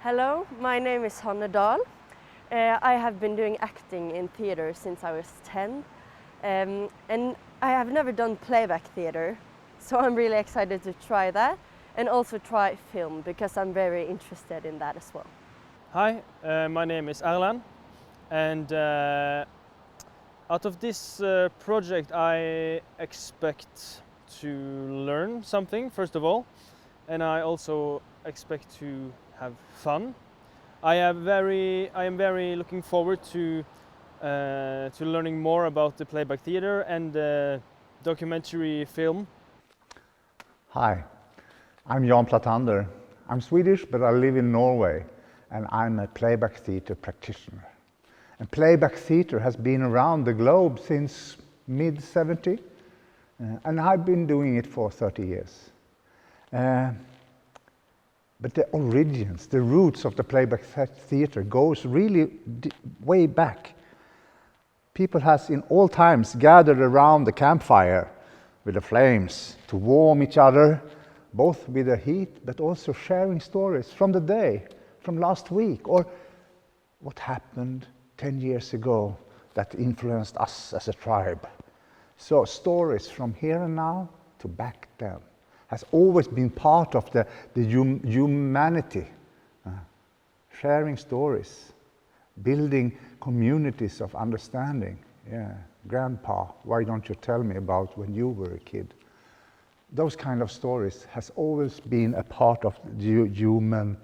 Hello, my name is Hanne Dahl. I have been doing acting in theater since I was 10, and I have never done playback theater, so I'm really excited to try that and also try film because I'm very interested in that as well. Hi, my name is Erland, and out of this project I expect to learn something first of all, and I also expect to have fun. I am very looking forward to learning more about the playback theater and documentary film. Hi, I'm Jan Platander. I'm Swedish, but I live in Norway, and I'm a playback theater practitioner. And playback theater has been around the globe since mid-70, and I've been doing it for 30 years. But the origins, the roots of the playback theater goes really way back. People has in all times gathered around the campfire with the flames to warm each other, both with the heat, but also sharing stories from the day, from last week, or what happened 10 years ago that influenced us as a tribe. So stories from here and now to back then has always been part of the humanity, sharing stories, building communities of understanding. Yeah, Grandpa, why don't you tell me about when you were a kid? Those kind of stories has always been a part of the human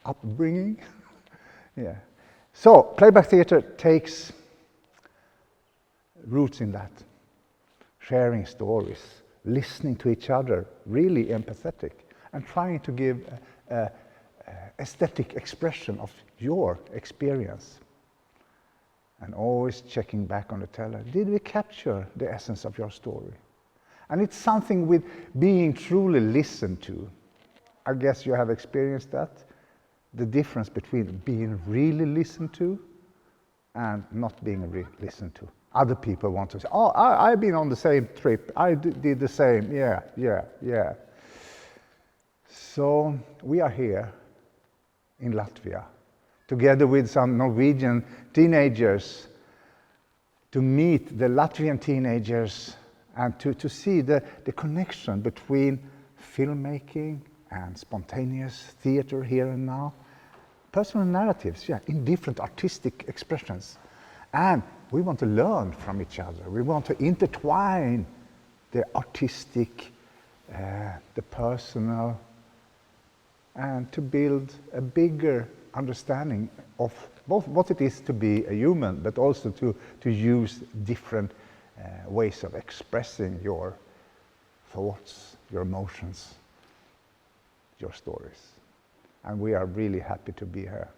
upbringing. Yeah. So playback theater takes roots in that, sharing stories, listening to each other, really empathetic, and trying to give a aesthetic expression of your experience. And always checking back on the teller, did we capture the essence of your story? And it's something with being truly listened to. I guess you have experienced that, the difference between being really listened to and not being listened to. Other people want to say, oh, I've been on the same trip, I did the same, yeah. So we are here in Latvia, together with some Norwegian teenagers, to meet the Latvian teenagers and to see the connection between filmmaking and spontaneous theater here and now. Personal narratives, yeah, in different artistic expressions. And we want to learn from each other. We want to intertwine the artistic, the personal, and to build a bigger understanding of both what it is to be a human, but also to use different ways of expressing your thoughts, your emotions, your stories. And we are really happy to be here.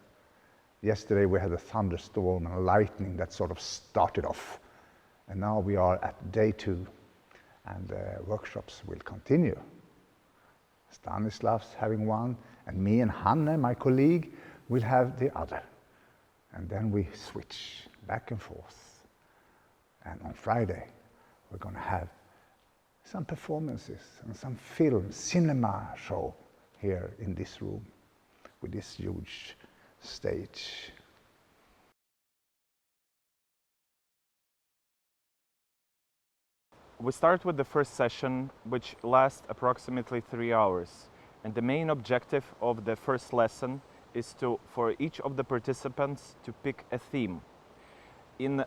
Yesterday we had a thunderstorm and lightning that sort of started off. And now we are at day 2, and the workshops will continue. Stanislav's having one, and me and Hanne, my colleague, will have the other. And then we switch back and forth. And on Friday, we're going to have some performances and some film, cinema show here in this room with this huge stage. We start with the first session, which lasts approximately 3 hours. And the main objective of the first lesson is for each of the participants to pick a theme. In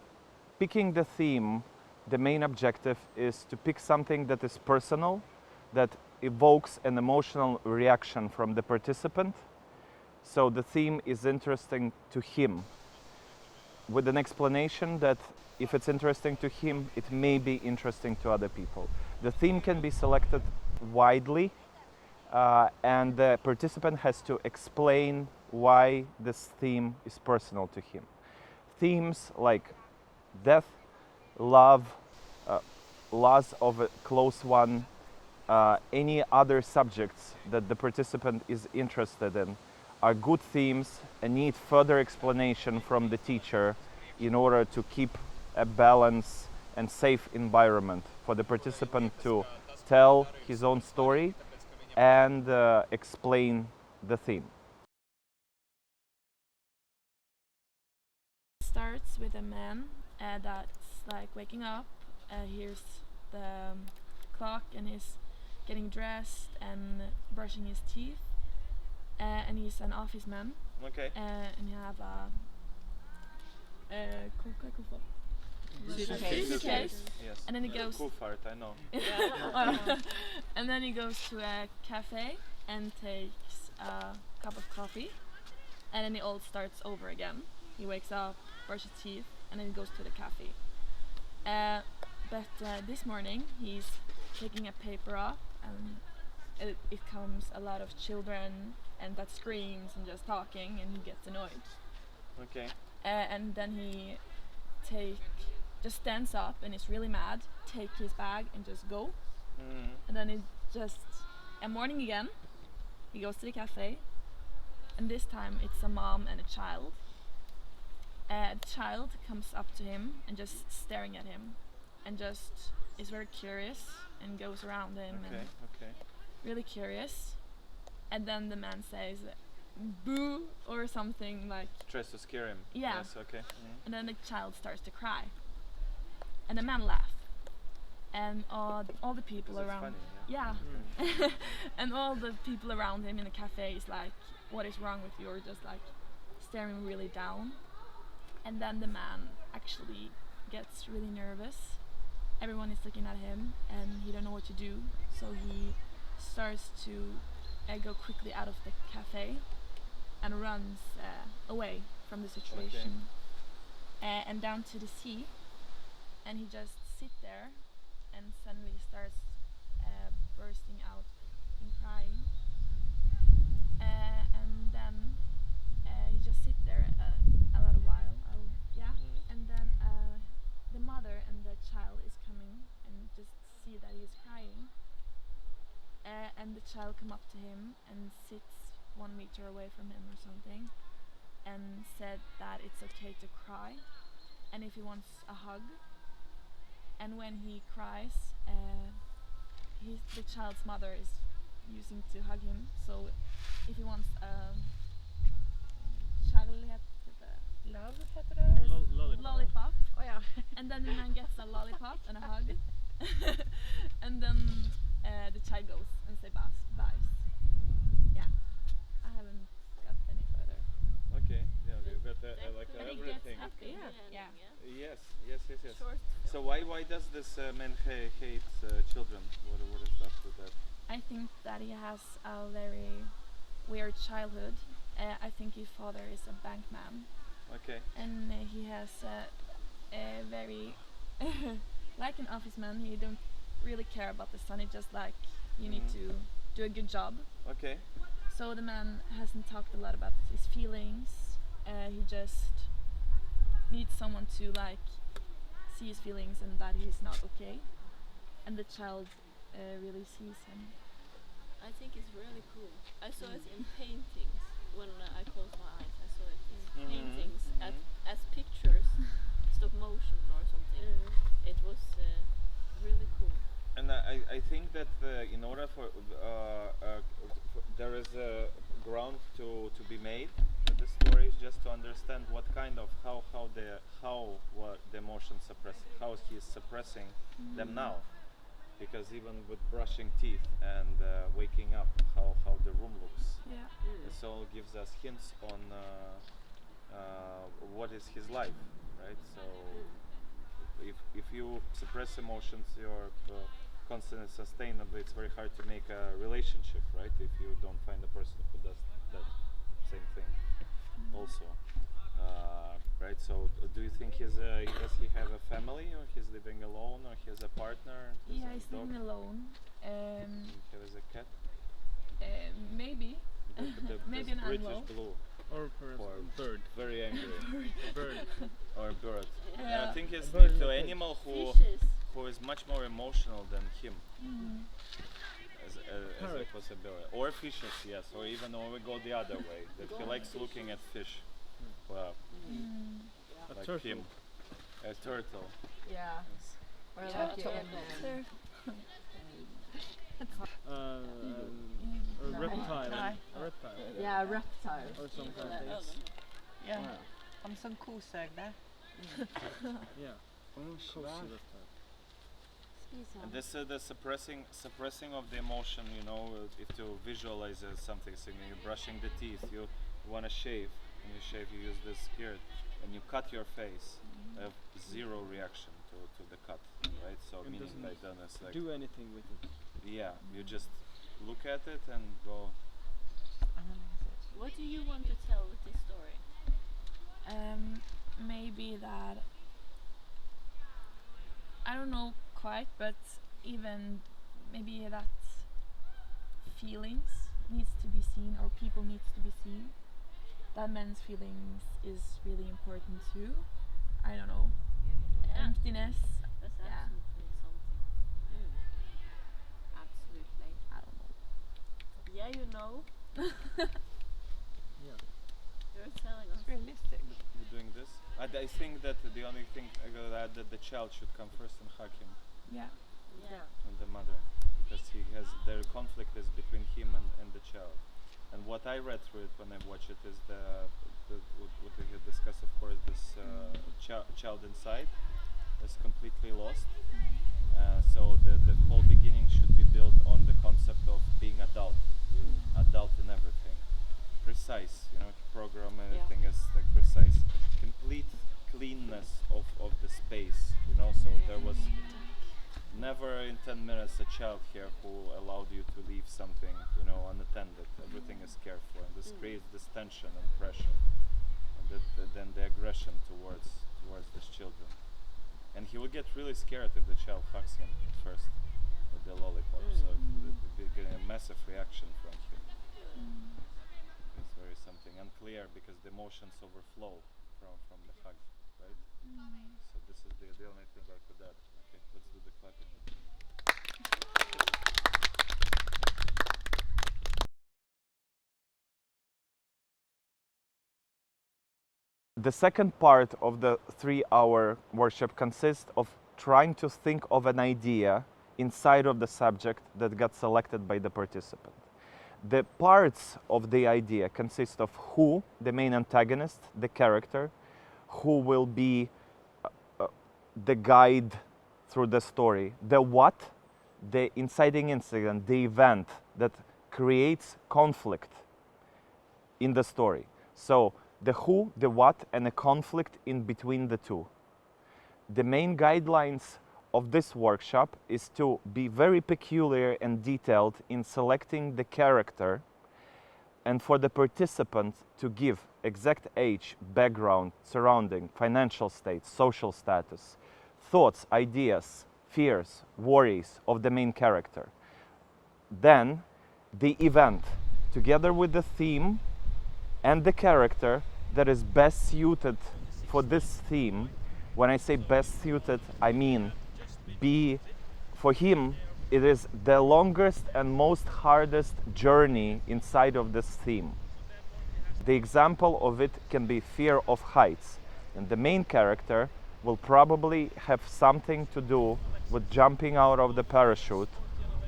picking the theme, the main objective is to pick something that is personal, that evokes an emotional reaction from the participant. So the theme is interesting to him, with an explanation that if it's interesting to him, it may be interesting to other people. The theme can be selected widely, and the participant has to explain why this theme is personal to him. Themes like death, love, loss of a close one, any other subjects that the participant is interested in are good themes and need further explanation from the teacher in order to keep a balanced and safe environment for the participant to tell his own story and explain the theme. with a man that's like waking up, hears the clock and is getting dressed and brushing his teeth, and he's an office man, Okay. and he have a Suitcase. suitcase, Yes. and then he goes Kuffert, I know. and then he goes to a cafe and takes a cup of coffee, and then it all starts over again. He wakes up, brushes teeth, and then he goes to the cafe. But this morning he's taking a paper up, and it comes a lot of children and that screams and just talking, and he gets annoyed. Okay. And then he just stands up and is really mad, take his bag and just go. And then it just a morning again, he goes to the cafe, and this time it's a mom and a child. The child comes up to him and just staring at him, and just is very curious and goes around him and really curious. And then the man says boo or something like, Tries to scare him. Yeah. Yes, okay. and then the child starts to cry, and the man laughs, and all the people Because it's around funny, and all the people around him in the cafe is like, what is wrong with you, or just like staring really down. And then the man actually gets really nervous. Everyone is looking at him and he don't know what to do, so he starts to go quickly out of the cafe and runs away from the situation, and down to the sea, and he just sits there and suddenly starts bursting out in crying, and then he just sits there a little while, and then the mother and the child is coming and just see that he's crying, and the child come up to him and sits 1 meter away from him or something, and said that it's okay to cry, and if he wants a hug. And when he cries, the child's mother is using to hug him, so if he wants lollipop, and then the man gets a lollipop and a hug, and then the child goes and says bye. Yeah, I haven't got any further. Okay. Yeah, you've got like But he gets everything. happy. Yeah. Yes. Short. So why does this man hate children? What is that with that? I think that he has a very weird childhood. I think his father is a bank man, Okay. and he has a very like an office man. He don't really care about the son. He just like, you need to do a good job. Okay. So the man hasn't talked a lot about his feelings. He just needs someone to like see his feelings and that he's not okay. And the child really sees him. I think it's really cool. I saw it in paintings when I closed my eyes. I saw it in paintings as pictures, stop motion or something. It was really cool. And I think that in order for there is a ground to be made with the stories, just to understand what kind of how the emotions how he's suppressing them now, because even with brushing teeth and waking up, how the room looks, this all gives us hints on what is his life, right? So if you suppress emotions, you're constantly sustainable, it's very hard to make a relationship, right? If you don't find a person who does that same thing also, right? So do you think does he have a family, or he's living alone, or he has a partner? Yeah, he's living alone. He has a cat? Maybe. Maybe an British animal. blue. Or perhaps Or a bird. Very angry. A bird. Or a bird. Yeah. I think it's bird is the okay. animal Fishes. who is much more emotional than him. As a Parrot. possibility. Or fishes, yes. Or even we go the other way. That he likes looking at fish. Wow. A Like turtle. him. A turtle. Yeah. Or Yeah, like turtle. A reptile. Nej. A reptile. Yeah, reptile. Or some kind of things. Yeah. Wow. Som kosögda. Yeah. And this the suppressing of the emotion, you know, if to visualize something, so you're brushing the teeth, you want to shave, and you shave, you use this here, and you cut your face, have zero reaction to the cut, right? So And meaning doesn't by done is like, do anything with it. yeah, you just look at it and go. What do you want to tell with this story? Maybe that, I don't know quite, but even maybe that feelings needs to be seen, or people needs to be seen. That men's feelings is really important too. I don't know. Yeah. Emptiness. That's Yeah. absolutely something. Absolutely. I don't know. Yeah, you know. Yeah. You're telling us. Realistic. You're doing this. I think that the only thing I gotta add that the child should come first and hug him, Yeah. Yeah. and the mother, because he has their conflict is between him and the child. And what I read through it when I watched it is what we had discussed, of course, this child inside is completely lost. So the whole beginning should be built on the concept of being adult in everything, precise. You know, program everything is like precise, complete cleanness of the space. You know, so there was never in 10 minutes a child here who allowed you to leave something, you know, unattended. Everything is cared for, and this creates this tension and pressure, and then the aggression towards these children. And he would get really scared if the child hugs him at first with the lollipop. So it be getting a massive reaction from him. It's very something unclear because the emotions overflow from the hug, right? So this is the only thing I could add. Okay, let's do the clapping. The second part of the 3-hour workshop consists of trying to think of an idea inside of the subject that got selected by the participant. The parts of the idea consist of who, the main antagonist, the character, who will be the guide through the story, the what, the inciting incident, the event that creates conflict in the story. So the who, the what, and a conflict in between the two. The main guidelines of this workshop is to be very peculiar and detailed in selecting the character, and for the participant to give exact age, background, surrounding, financial state, social status, thoughts, ideas, fears, worries of the main character. Then the event, together with the theme and the character that is best suited for this theme. When I say best suited, I mean for him, it is the longest and most hardest journey inside of this theme. The example of it can be fear of heights, and the main character will probably have something to do with jumping out of the parachute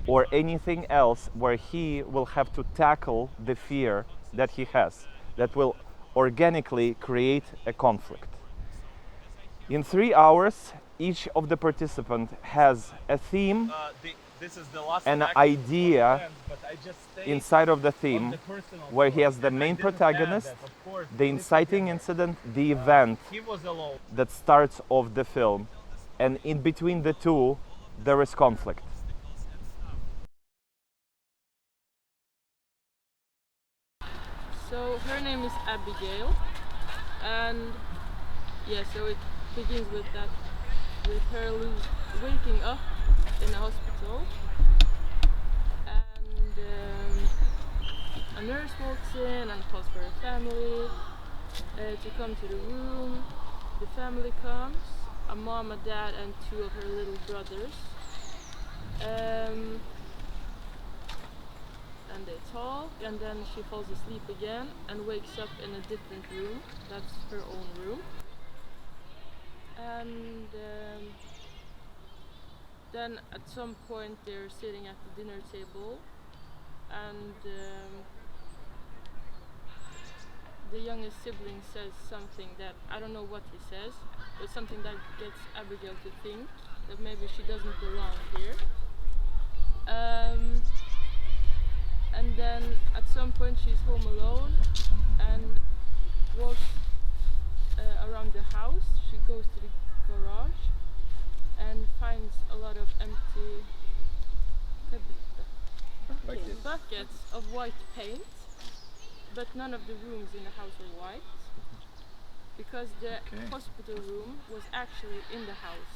or anything else where he will have to tackle the fear that he has, that will organically create a conflict. In 3 hours, each of the participants has a theme, an idea inside of the theme, where he has the main protagonist, the inciting incident, the event that starts off the film, and in between the two, there is conflict. So her name is Abigail, and yeah, so it begins with that, with her waking up in a hospital, and a nurse walks in and calls for her family to come to the room. The family comes, a mom, a dad, and 2 of her little brothers. And they talk, and then she falls asleep again and wakes up in a different room. That's her own room. And then at some point they're sitting at the dinner table, and the youngest sibling says something that I don't know what he says, but something that gets Abigail to think that maybe she doesn't belong here. And then at some point she's home alone and walks around the house. She goes to the garage and finds a lot of empty buckets of white paint, but none of the rooms in the house are white because the hospital room was actually in the house.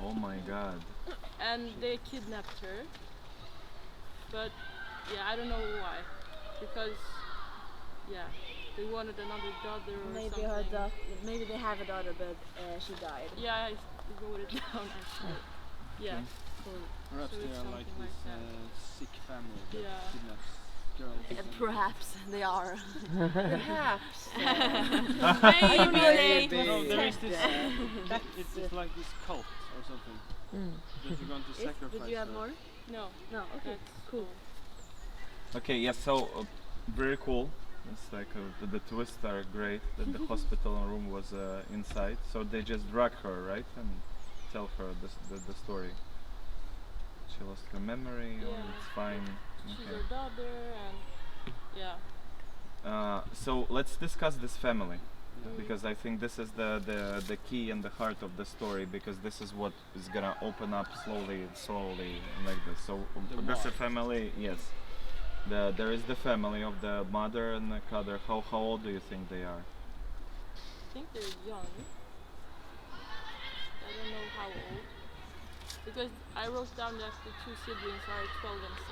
Oh my god. And they kidnapped her, but yeah, I don't know why, because yeah, they wanted another daughter or Maybe something. her daughter. Maybe they have a daughter, but she died. Yeah, I wrote it down actually. Yeah. Perhaps So they it's are like something this like that. sick family that Yeah. kidnaps girls. Perhaps they are. Perhaps. Maybe. No, there is this. It's like this cult or something that you're going to sacrifice. Did you have her. more? No. No. Okay. That's Cool. Okay, yes, so very cool. It's like the twists are great that the hospital room was inside. So they just drag her, right, and tell her the story. She lost her memory, or Yeah. it's fine. She's Okay. her daughter, and yeah. So let's discuss this family, because I think this is the key and the heart of the story, because this is what is gonna open up slowly like this. So this is a family, yes. There is the family of the mother and the father. How old do you think they are? I think they're young. I don't know how old. Because I wrote down that the two siblings are 12 and 6.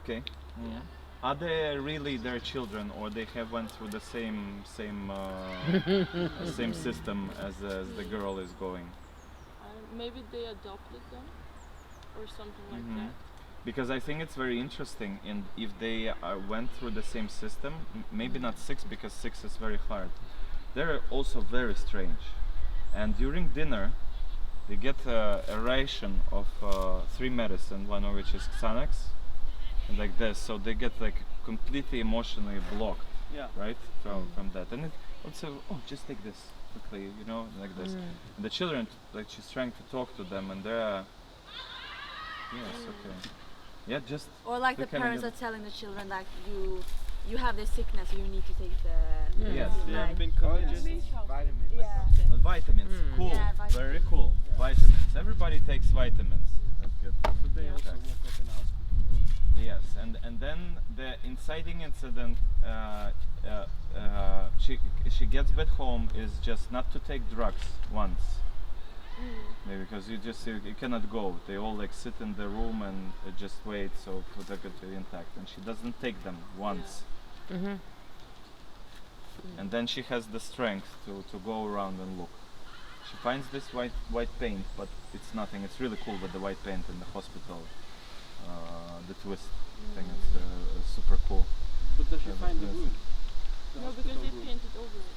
Okay. Yeah. Are they really their children, or they have went through the same system as the girl is going? Maybe they adopted them or something like Mhm. that. Because I think it's very interesting, and if they went through the same system, maybe not 6, because 6 is very hard. They're also very strange. And during dinner, they get a ration of 3 medicine, one of which is Xanax, and like this. So they get like completely emotionally blocked, Yeah. right, from that. And it also, oh, just take this quickly, you know, like this. And the children, like she's trying to talk to them, and they're, yes, okay. Yeah, just Or like the they can parents get- are telling the children like you have this sickness, you need to take the. Yes, They yeah. have been Or convinced. just vitamins. Yeah. Vitamins, cool, Yeah, vitamins. very cool. Vitamins. Everybody takes vitamins. That's good. So they also Okay. woke up in the hospital. Yes, and then the inciting incident. She gets back home is just not to take drugs once. Maybe because you cannot go. They all like sit in the room and just wait so for the good to be intact, and she doesn't take them once. And then she has the strength to go around and look. She finds this white paint, but it's nothing. It's really cool with the white paint in the hospital. The twist thing is super cool. But does she Yeah, find the that's- room? The No, hospital because they room? painted over it.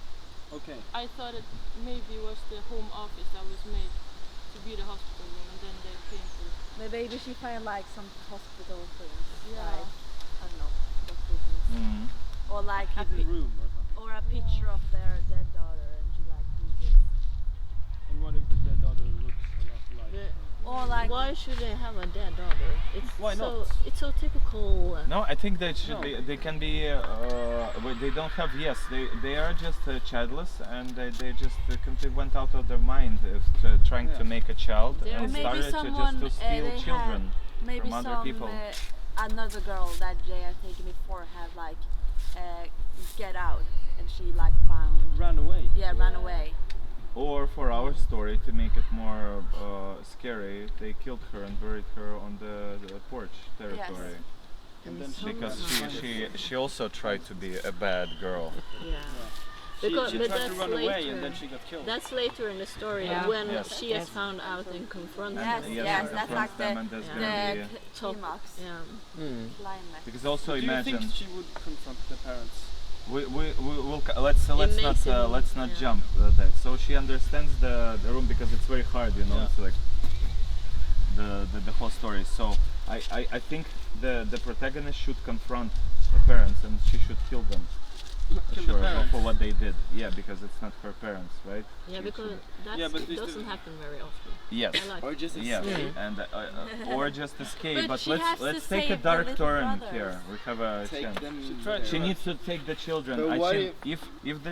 Okay. I thought it maybe was the home office that was made to be the hospital room, and then they painted. Maybe she find like some hospital things. Yeah. Like, I don't know. Doctor things. Mhm. Or like a Hidden room or something. or a picture of their dead daughter, and she like do this. And what if the dead daughter looks a lot like The- her? Or like Why should they have a dead daughter? It's Why so not? it's so typical. No, I think that should No. be, they can be. Well, they don't have. Yes, they are just childless, and they just completely went out of their mind if trying Yeah. to make a child There- and Or maybe started someone, to steal they children maybe from other some people. another girl that they are taken before had like get out, and she like found Ran away. ran away. Or for our story, to make it more scary, they killed her and buried her on the porch territory. And then Because ran she also tried to be a bad girl. Yeah. She Because- tried but to that's run away later. and then she got killed. That's later in the story Yeah. when Yes. she has found out and confronted Yes, them. yes, she that's confronts like them the- and there's Yeah. gonna be The Top- climax, Yeah. climax. because also Do you imagine think she would confront the parents? let's makes not him- let's not yeah. jump that. So she understands the room because it's very hard, you know. Yeah. It's like the whole story. So I think the protagonist should confront the parents and she should kill them. sure about for what they did. Yeah, because it's not her parents, right? Yeah, She because should- Yeah, but it this doesn't is- happen very often. Yes. I like Or it. just Yeah, escape. and or just escape. But But she has let's to take a save the dark little turn brothers. here. We have a Take chance. them. She tried there. She needs to take the children. But I what think if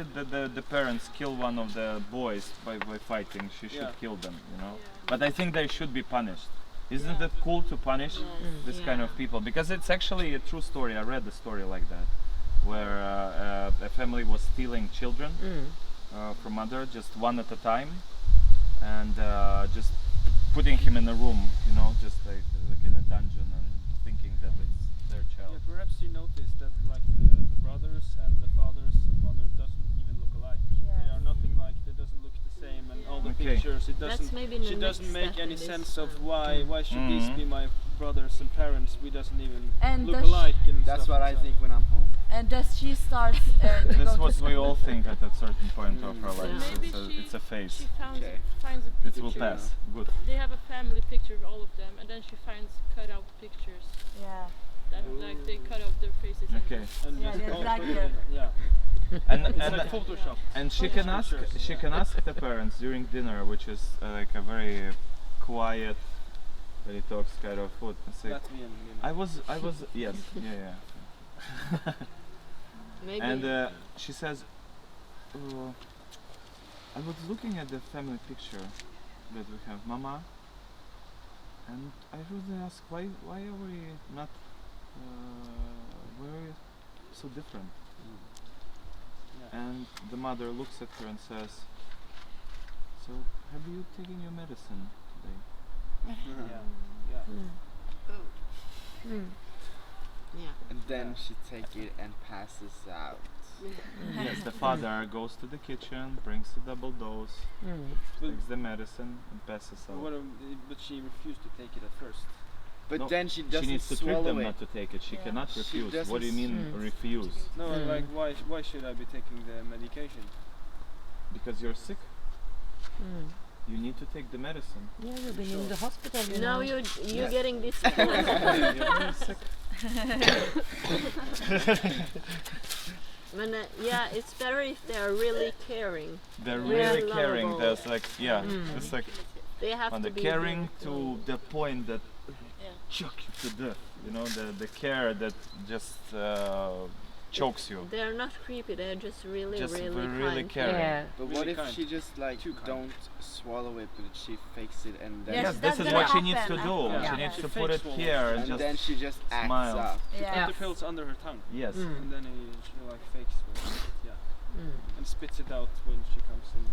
the parents kill one of the boys by fighting, she should Yeah. kill them. You know. But I think they should be punished. Isn't it cool to punish this kind of people? Because it's actually a true story. I read a story like that, where a family was stealing children from mother, just one at a time, and just putting him in a room, you know, just like in a dungeon, and thinking that it's their Yeah, child. perhaps you noticed that like the brothers and the fathers and mother doesn't even look alike. They are nothing like. They doesn't look the same, and all the Okay. pictures. It That's doesn't. maybe the She doesn't next make step any in this, sense of why should these Mhm. be my brothers and parents. We doesn't even And look does she- alike. And That's stuff what and I so. think when I'm home. And does she start to That's go what to we all think at a certain point of our Yeah. lives. Maybe It's a phase. She Okay. finds a It picture. will pass. Good. They have a family picture of all of them, and then she finds cut out pictures Yeah. that like they cut out their faces. and Okay. And Yeah, just there's put like it a- in. Yeah. And It's and like Photoshop. And she can ask the parents during dinner, which is like a very quiet, when he talks kind of food. And say, That's me and I was yes, yeah. Maybe. And she says, I was looking at the family picture that we have, Mama, and I really ask why are we not why are we so different? Yeah. And the mother looks at her and says, so have you taken your medicine today? Yeah. Yeah. Yeah. And then she take it and passes out. Yes, the father goes to the kitchen, brings a double dose, takes the medicine and passes But, out. but she refused to take it at first. But No, then she She doesn't needs to trick swallow them it. not to take it. She Yeah. cannot She refuse. What do you mean doesn't- refuse? No, like why should I be taking the medication? Because you're sick. You need to take the medicine. Yeah, you've been in the hospital. You Now know. you're getting this. You're very sick. But, yeah, it's better if they are really caring. They're Yeah. really caring. Lovable. There's like it's like They have on to the be caring really to lovable. the point that Yeah. choke you to death. You know, the care that just chokes you. They're not creepy. They're just really, Just really really kind. caring. Yeah. But Really what if kind. she just like Too kind. don't swallow it, but she fakes it and then Yes, Yes, this that's is gonna what she needs to happen do. after. She Yeah. needs She to fake put it swallows. here and and just then she just acts smile. up. She Yeah. put the pills under her tongue, yes. and then she like fakes it. Yeah. And spits it out when she comes in.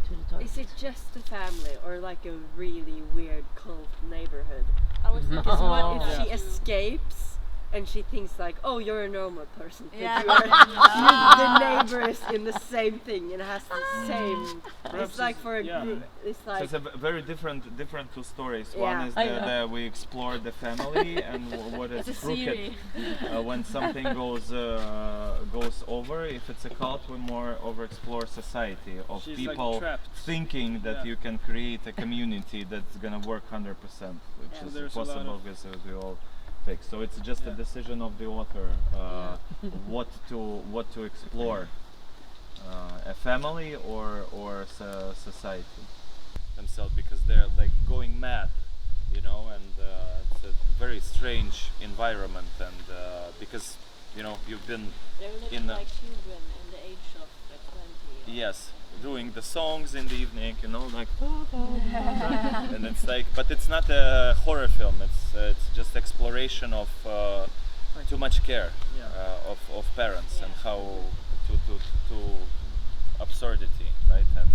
To the toilet. Is it just a family or like a really weird cult neighborhood? I was thinking Because what if Yeah. she escapes and she thinks like, oh, you're a normal person, but Yeah. the neighbor is in the same thing and has the same. Perhaps It's like for a yeah. group. It's So like it's a very different two stories. Yeah. One is I know. we explore the family and what is It's a crooked. series. When something goes over, if it's a cult, we more overexplore society of She's people like trapped. thinking that Yeah. you can create a community that's gonna work 100%, which Yeah. is There's a lot impossible of- because we all fake. So it's just a Yeah. decision of the author what to explore, a family or society themselves, because they're like going mad, you know, and it's a very strange environment, and because you know you've been They're living in the- like children in the age of 20. yes doing the songs in the evening, you know, like and it's like, but it's not a horror film. It's just exploration of too much care Yeah. of parents and how to absurdity, right? And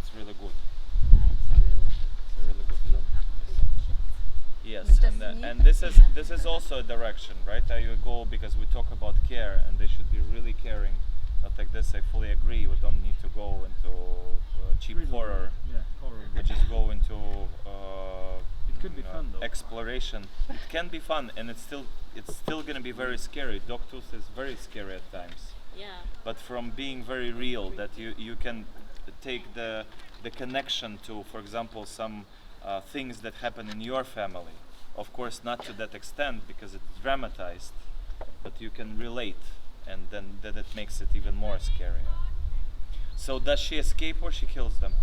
it's really good. Yeah, it's really good. It's a really good You film. have to watch it. Yes, Just and, me? and this is also a direction, right? How you go, because we talk about care and they should be really caring. Not like this. I fully agree. We don't need to go into cheap Really, horror. Yeah, horror. We just go into It could be fun, though. exploration. It can be fun, and it's still gonna be very scary. Dogtooth is very scary at times, Yeah. but from being very real, that you can take the connection to, for example, some things that happen in your family. Of course, not to that extent because it's dramatized, but you can relate and then it makes it even more scarier. So does she escape or she kills them?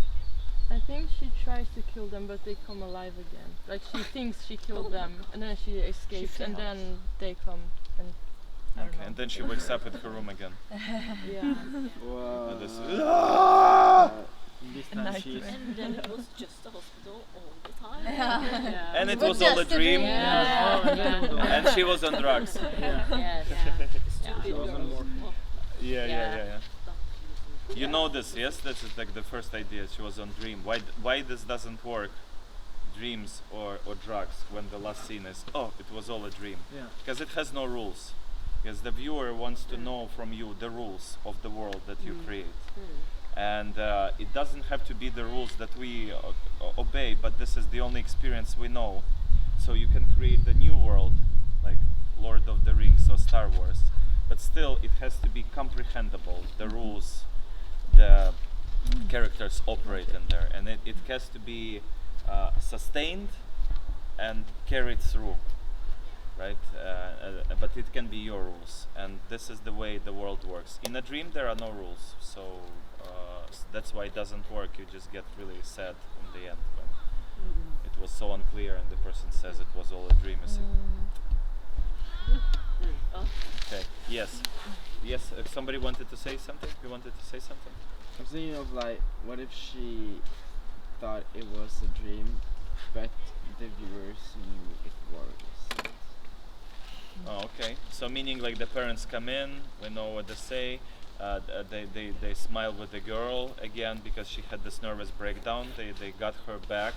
I think she tries to kill them, but they come alive again. Like she thinks she killed them, and then she escapes, and then they come and I don't Okay, know. and then she wakes up in her room again. Yeah. Wow. And this, This time she's And then it was just a hospital all the time. Yeah. and it But was all a just a dream, dream. oh, and then it was and she was on drugs. Yeah. she wasn't more. Yeah. You know this, yes? This is like the first idea. She was on dream. Why this doesn't work? Dreams or drugs when the last scene is it was all a dream. Yeah. Because it has no rules. Because the viewer wants to know from you the rules of the world that you create. And it doesn't have to be the rules that we obey, but this is the only experience we know. So you can create a new world, like Lord of the Rings or Star Wars, but still it has to be comprehensible, the rules the characters operate in there, and it has to be sustained and carried through, right? But it can be your rules, and this is the way the world works. In a dream there are no rules, so that's why it doesn't work. You just get really sad in the end when it was so unclear and the person says it was all a dream. You see? Okay, yes, somebody wanted to say something? You wanted to say something? I'm thinking of like, what if she thought it was a dream, but the viewers knew it was. Oh, okay. So meaning like the parents come in, we know what they say, they smile with the girl again because she had this nervous breakdown, they got her back,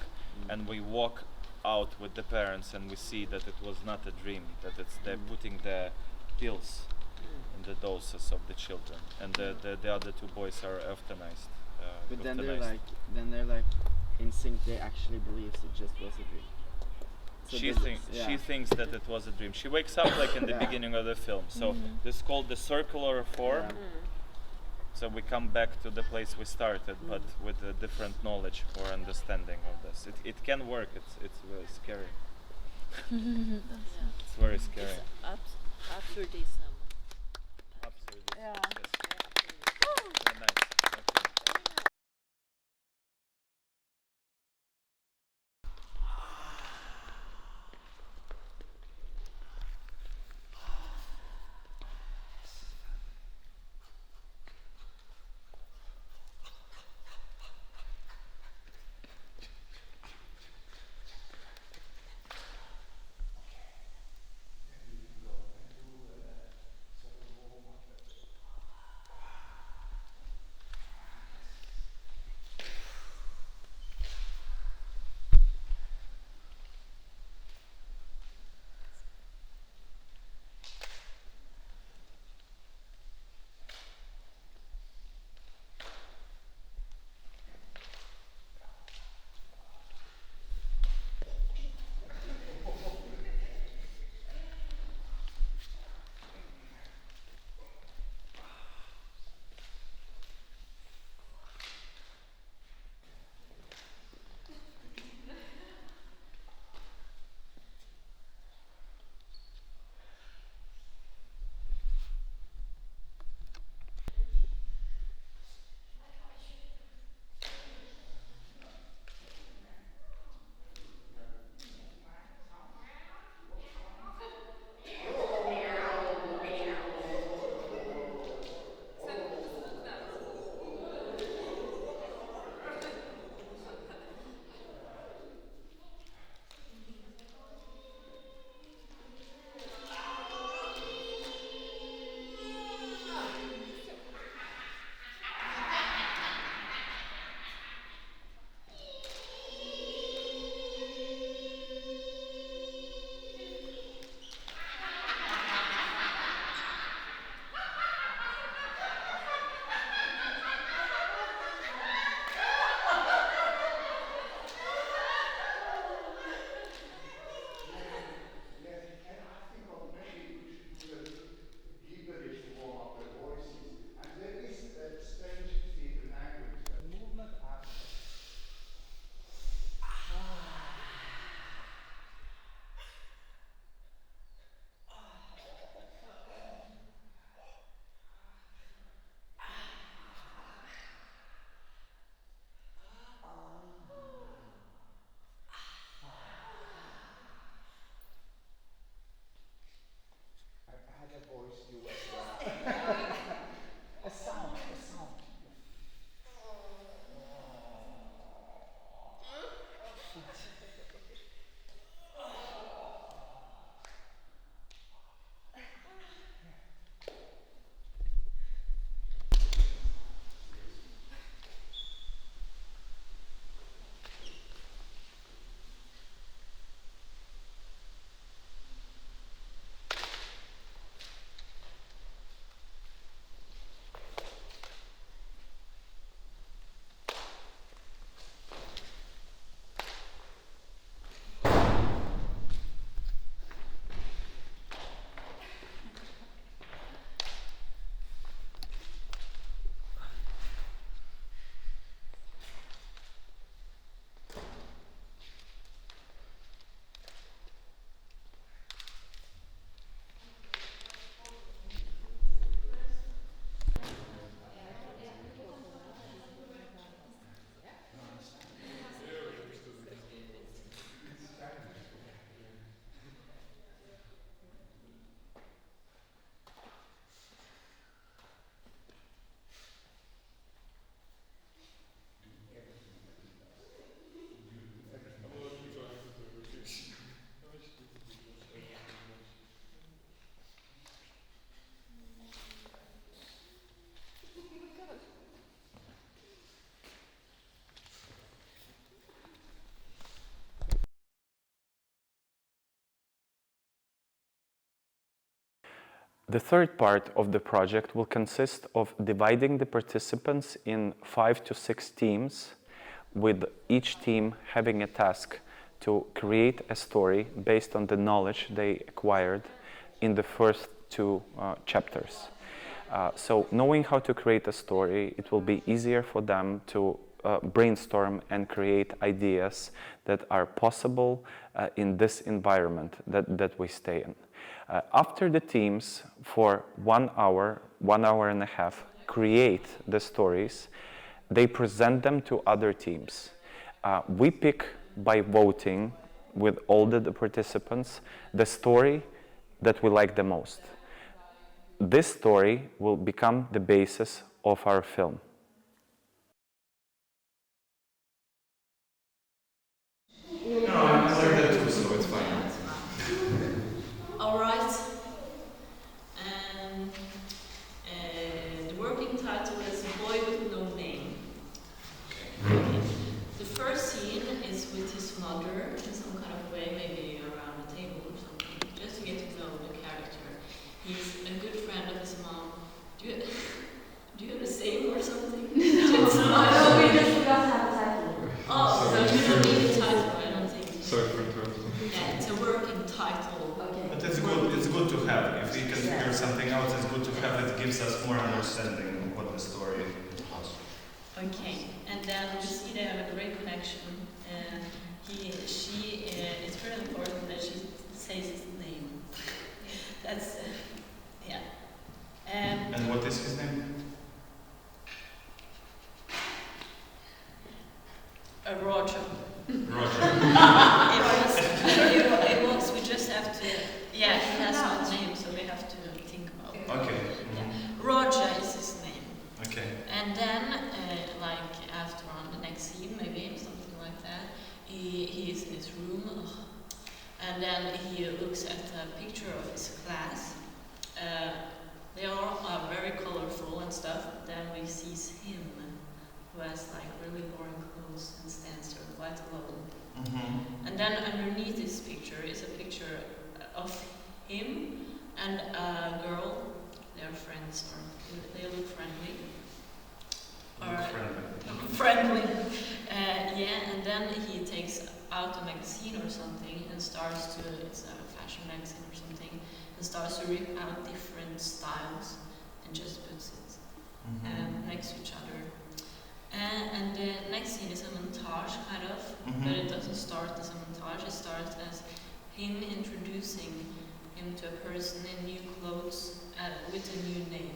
and we walk out with the parents and we see that it was not a dream, that they're putting the pills in the doses of the children, and the other two boys are euthanized. But then euthanized. they're like instinct. They actually believes it just was a dream. So She thinks that it was a dream. She wakes up like in the beginning of the film. So this is called the circular form. So we come back to the place we started, but with a different knowledge or understanding of this. It can work. It's very scary. It's very scary. After this Absurd. Yeah. Yes. Very nice. Okay. The third part of the project will consist of dividing the participants in 5 to 6 teams, with each team having a task to create a story based on the knowledge they acquired in the first 2 chapters. So knowing how to create a story, it will be easier for them to brainstorm and create ideas that are possible in this environment that we stay in. After the teams, for 1 hour, 1 hour and a half, create the stories, they present them to other teams. We pick by voting with all the participants the story that we like the most. This story will become the basis of our film. No, I like that too, so it's fine. All right. The working title is Boy with No Name. Okay. The first scene is with his mother in some kind of way, maybe around the table or something, just to get to know the character. He's a good friend of his mom. Do you have the same or something? No, we just forgot to have a title. Oh, so you don't need a title, I don't think. Sorry for interrupting. Yeah, it's a working title. Okay. But it's good to have. If we can figure something out, it's good to have. It gives us more understanding of what the story was. Okay, and then we see they have a great connection. It's very important that she says his name. That's, yeah. And what is his name? Roger. Roger. It was, we just have to, yeah, he has no name, so we have to think about it. Okay. Yeah. Roger is his name. Okay. And then, like after on the next scene, maybe something like that, he is in his room, and then he looks at a picture of his class. They all are very colorful and stuff. Then we see him, who has like really boring clothes and stands there quite alone. Mm-hmm. And then underneath this picture is a picture of him and a girl. They're friends, or they look friendly. Friendly. Yeah, and then he takes out a magazine or something and starts to, it's a fashion magazine or something, and starts to rip out different styles and just puts it next to each other. And the next scene is a montage, kind of, but it doesn't start as a montage. It starts as him introducing him to a person in new clothes with a new name.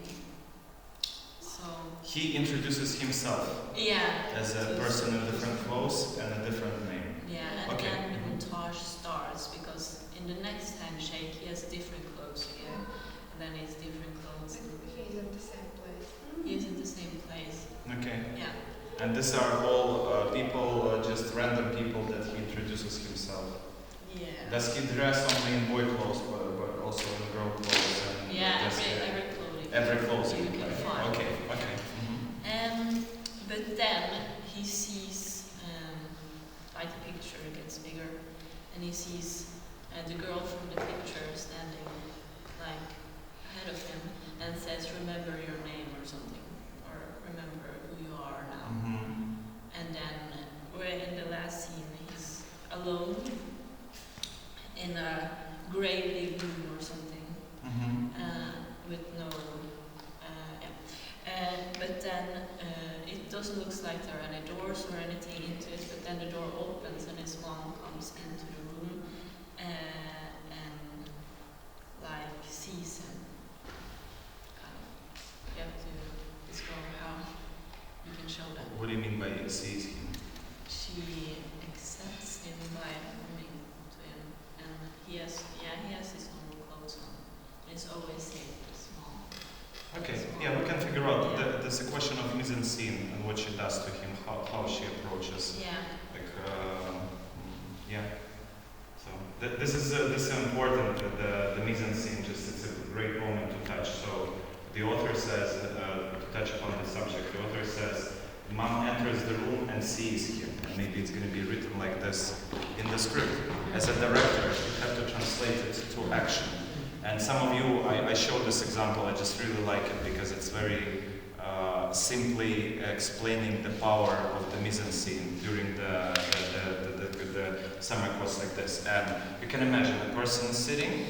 So He introduces himself. Yeah. As a person in different clothes and a different name. Yeah, and Okay. then the montage starts because in the next handshake he has different clothes again, and then it's different clothes. He's in the same place. He's in the same place. Okay. Yeah. And these are all people, just random people that he introduces himself. Yeah. Does he dress only in boy clothes, but also in girl clothes? And Yeah, just, every clothing. every clothing. You can find. Okay, okay. But then he sees, like the picture gets bigger, and he sees the girl from the picture standing like ahead of him and says, "Remember your name" or something, or "Remember who you are now." And then we're in the last scene, he's alone in a grey living room or something, with no, but then it doesn't look like there are any doors or anything into it, but then the door opens and his mom comes into the room and like sees him. You have to discover how you can show that. What do you mean by sees him? She accepts him by coming to him, and he has his own clothes on. It's always safe, small. Okay, yeah, we can figure out. There's a question of mise en scene and what she does to him, how she approaches. Yeah. Like, yeah. So this is important. The mise en scene, it's a great moment to touch. So the author says, to touch upon the subject, the author says, mom enters the room and sees him. And maybe it's going to be written like this in the script. As a director, you have to translate it to action. And some of you, I showed this example, I just really like it because it's very simply explaining the power of the mise-en-scene during the summer course like this. And you can imagine a person sitting,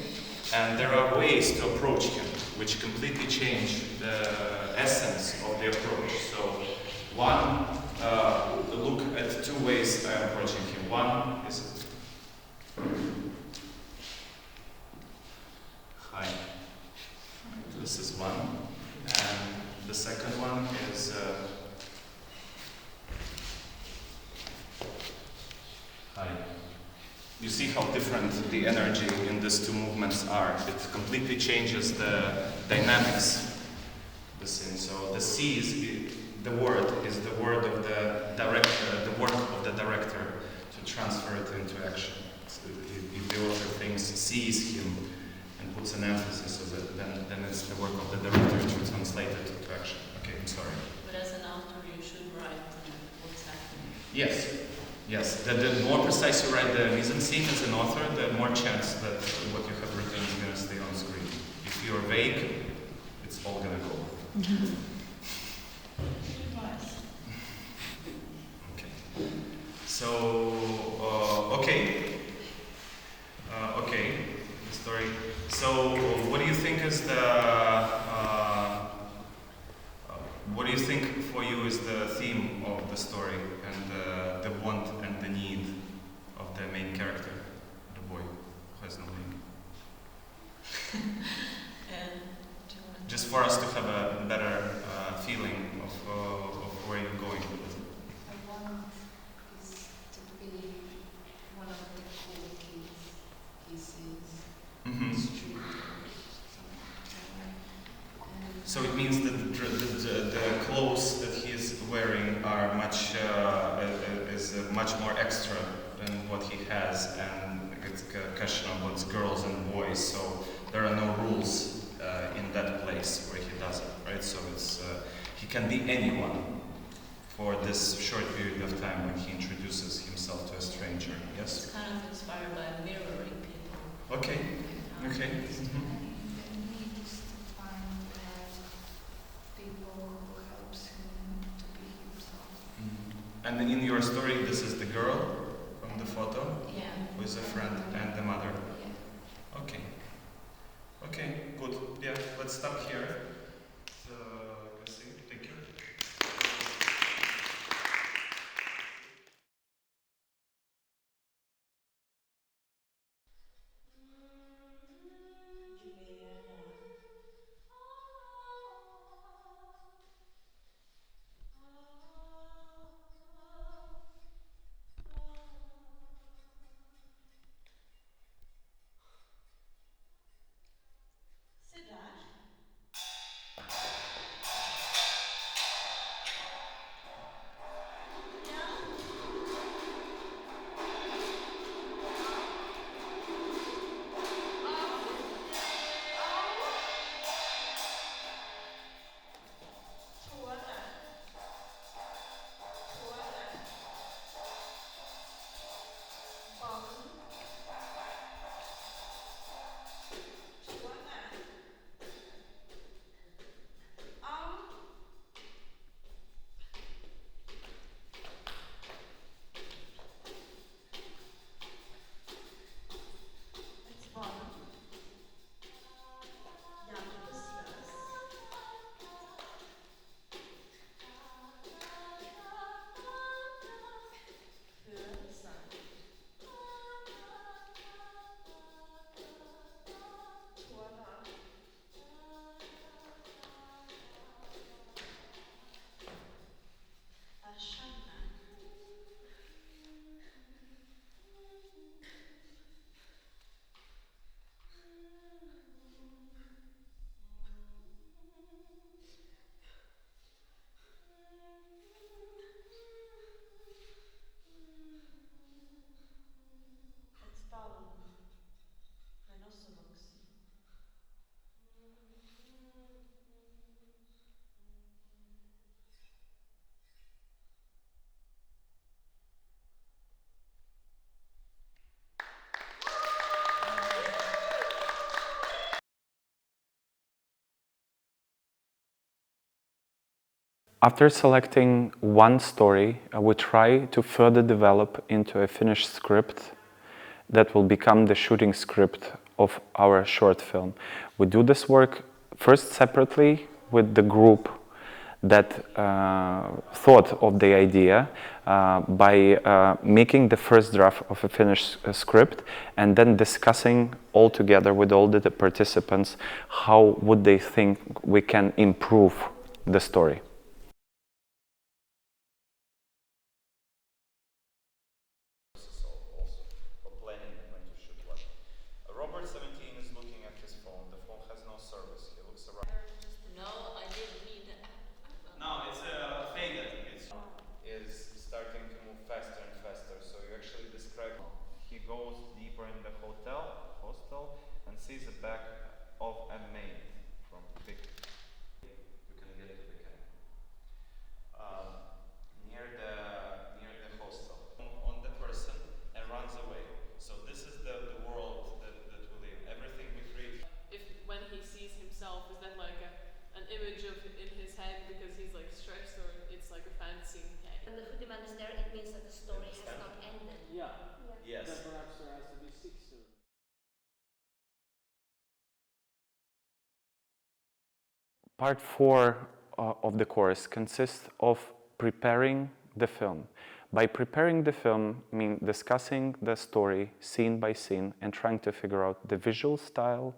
and there are ways to approach him, which completely change the essence of the approach. So one, look at two ways I'm approaching him. One is, hi, this is one. And the second one is, hi. You see how different the energy in these two movements are. It completely changes the dynamics of the scene. So the C is the word of the director, the work of the director to transfer it into action. So if the author thinks, sees him and puts an emphasis on it, then it's the work of the director to translate it into action. Okay, I'm sorry. But as an author, you should write what's happening. Yes. Yes, the more precise you write the mise-en-scene as an author, the more chance that what you have written is going to stay on screen. If you're vague, it's all going to go. Okay. So, okay, the story. So, what do you think is what do you think for you is the theme of the story and the want and the need of the main character, the boy who has no name? Just for us to have a better feeling of where you're going with it. I want is to be one of the cool kids he sees on the street or something. So it means that the clothes that he's wearing are much more extra than what he has, and it's questionable. It's girls and boys, so there are no rules in that place where he does it, right? So it's he can be anyone for this short period of time when he introduces himself to a stranger. Yes. It's kind of inspired by mirroring people. Okay. Okay. And in your story, this is the girl from the photo? Yeah. Who is a friend and the mother? Yeah. Okay. Okay, good. Yeah, let's stop here. So, let's see. Thank you. Se där. After selecting one story, we try to further develop into a finished script that will become the shooting script of our short film. We do this work first separately with the group that thought of the idea by making the first draft of a finished script and then discussing all together with all the participants how would they think we can improve the story. Robert 17 is looking at his phone. The phone has no service. He looks around. No, I didn't mean that. No, it's faded. Is starting to move faster and faster. So you actually describe. He goes deeper in the hostel, and sees the back of a maid from big. You can get to the camera. Near the hostel. On the person and runs away. So this is the world that we live. Everything we create. If when he sees himself, is that like an image of in his head because he's like stressed, or it's like a fantasy in his head? When the hoodie man is there, it means that the story has not ended. Yeah. Yes. Then perhaps there has to be 6 to it. Part 4 of the course consists of preparing the film. By preparing the film, I mean discussing the story scene by scene and trying to figure out the visual style,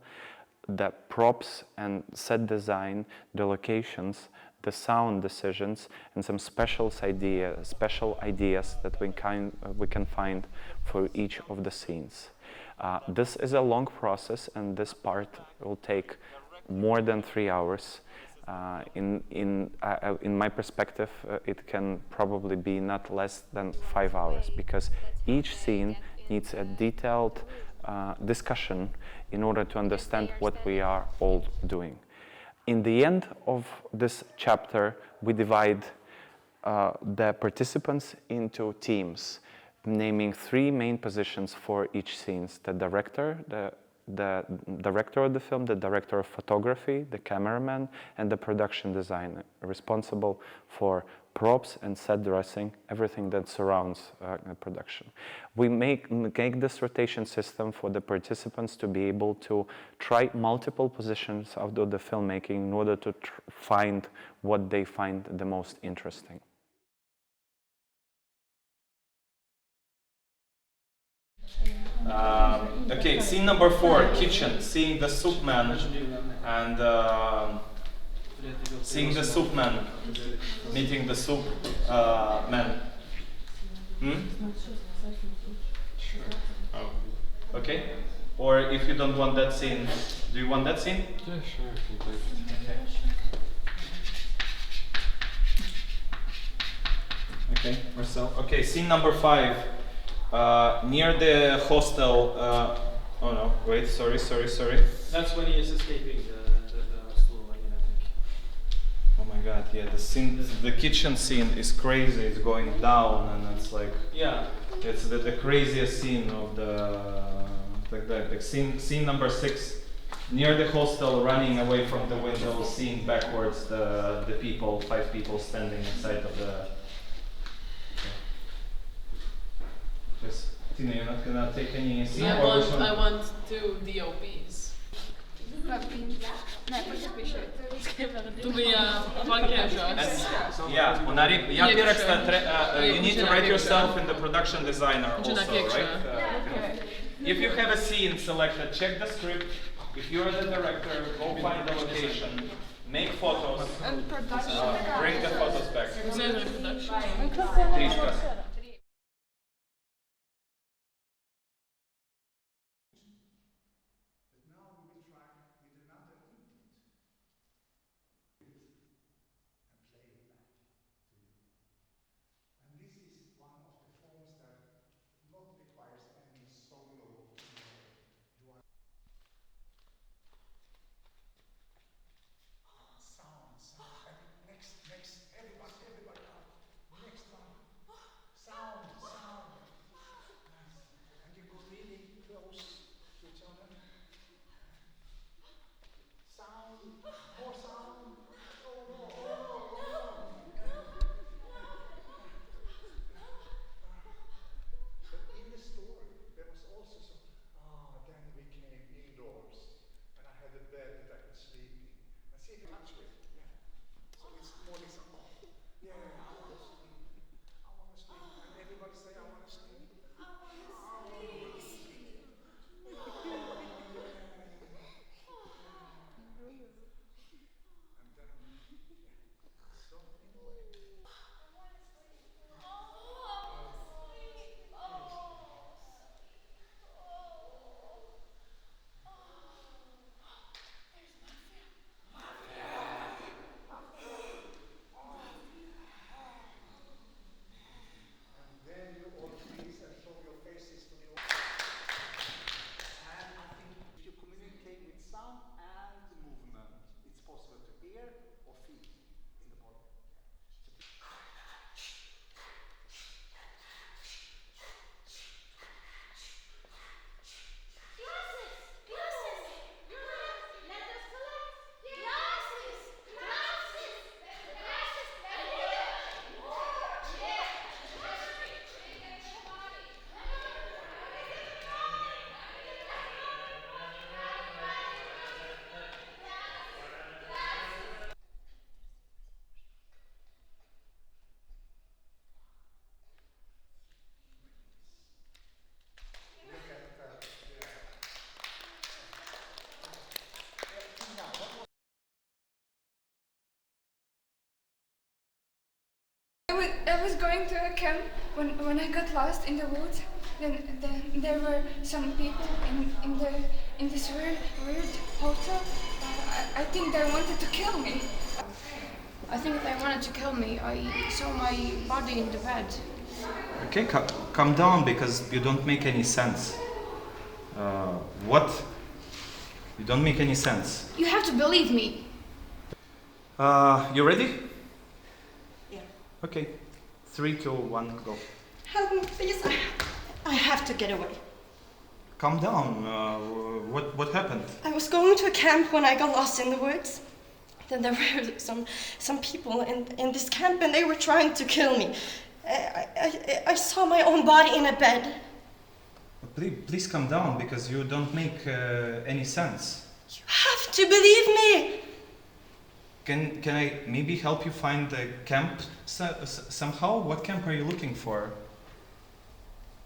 the props and set design, the locations, the sound decisions, and some special ideas that we can find for each of the scenes. This is a long process, and this part will take more than 3 hours. In my perspective, it can probably be not less than 5 hours, because each scene needs a detailed discussion in order to understand what we are all doing. In the end of this chapter, we divide the participants into teams, naming 3 main positions for each scene: the director, the director of the film, the director of photography, the cameraman, and the production designer, responsible for props and set dressing, everything that surrounds the production. We make this rotation system for the participants to be able to try multiple positions out of the filmmaking in order to find what they find the most interesting. Okay, scene number 4, kitchen. Seeing the soup man and seeing the soup man meeting the soup man. Oh. Okay. Or if you don't want that scene, do you want that scene? Yeah, sure. I can take it. Okay, Marcel. Okay, scene number 5. Near the hostel. Oh no! Wait. Sorry. That's when he is escaping the hostel, I think. Oh my God! Yeah, the kitchen scene is crazy. It's going down, and it's like it's the craziest scene of the scene number 6. Near the hostel, running away from the window, seeing backwards the people, 5 people standing inside of the. Yes. Tina, you're not gonna take any scene? I want 2 DOPs. To be you need to write yourself in the production designer also, right? If you have a scene selected, check the script. If you're the director, go find the location, make photos, bring the photos back. Please, guys. sound and movement. It's possible to hear or feel in the body. I was going to a camp when I got lost in the woods. Then there were some people in this weird hotel. I think they wanted to kill me. I think they wanted to kill me. I saw my body in the bed. Okay, calm down because you don't make any sense. What? You don't make any sense. You have to believe me. You ready? Yeah. Okay. 3, 2, 1, go. Help me, please. I have to get away. Calm down. What happened? I was going to a camp when I got lost in the woods. Then there were some people in this camp and they were trying to kill me. I saw my own body in a bed. Please calm down because you don't make any sense. You have to believe me. Can I maybe help you find the camp somehow? What camp are you looking for?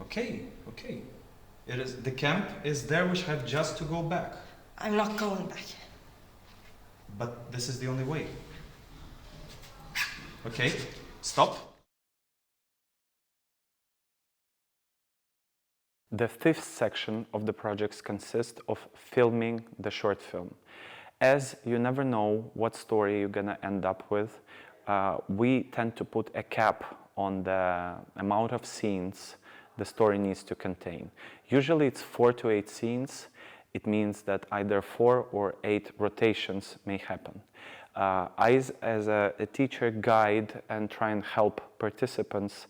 Okay. The camp is there. We have just to go back. I'm not going back. But this is the only way. Okay, stop. The fifth section of the projects consists of filming the short film. As you never know what story you're gonna end up with, we tend to put a cap on the amount of scenes the story needs to contain. Usually it's 4 to 8 scenes. It means that either 4 or 8 rotations may happen. I, as a teacher, guide and try and help participants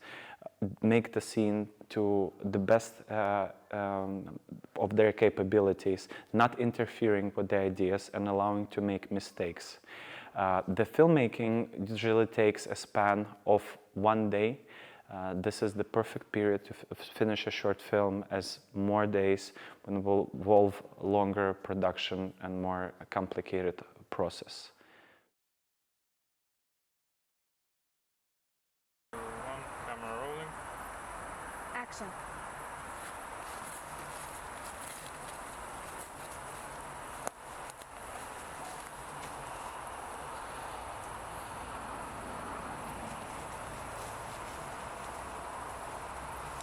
make the scene to the best of their capabilities, not interfering with the ideas and allowing to make mistakes. The filmmaking usually takes a span of 1 day. This is the perfect period to finish a short film, as more days will involve longer production and more complicated process. Camera rolling. Action.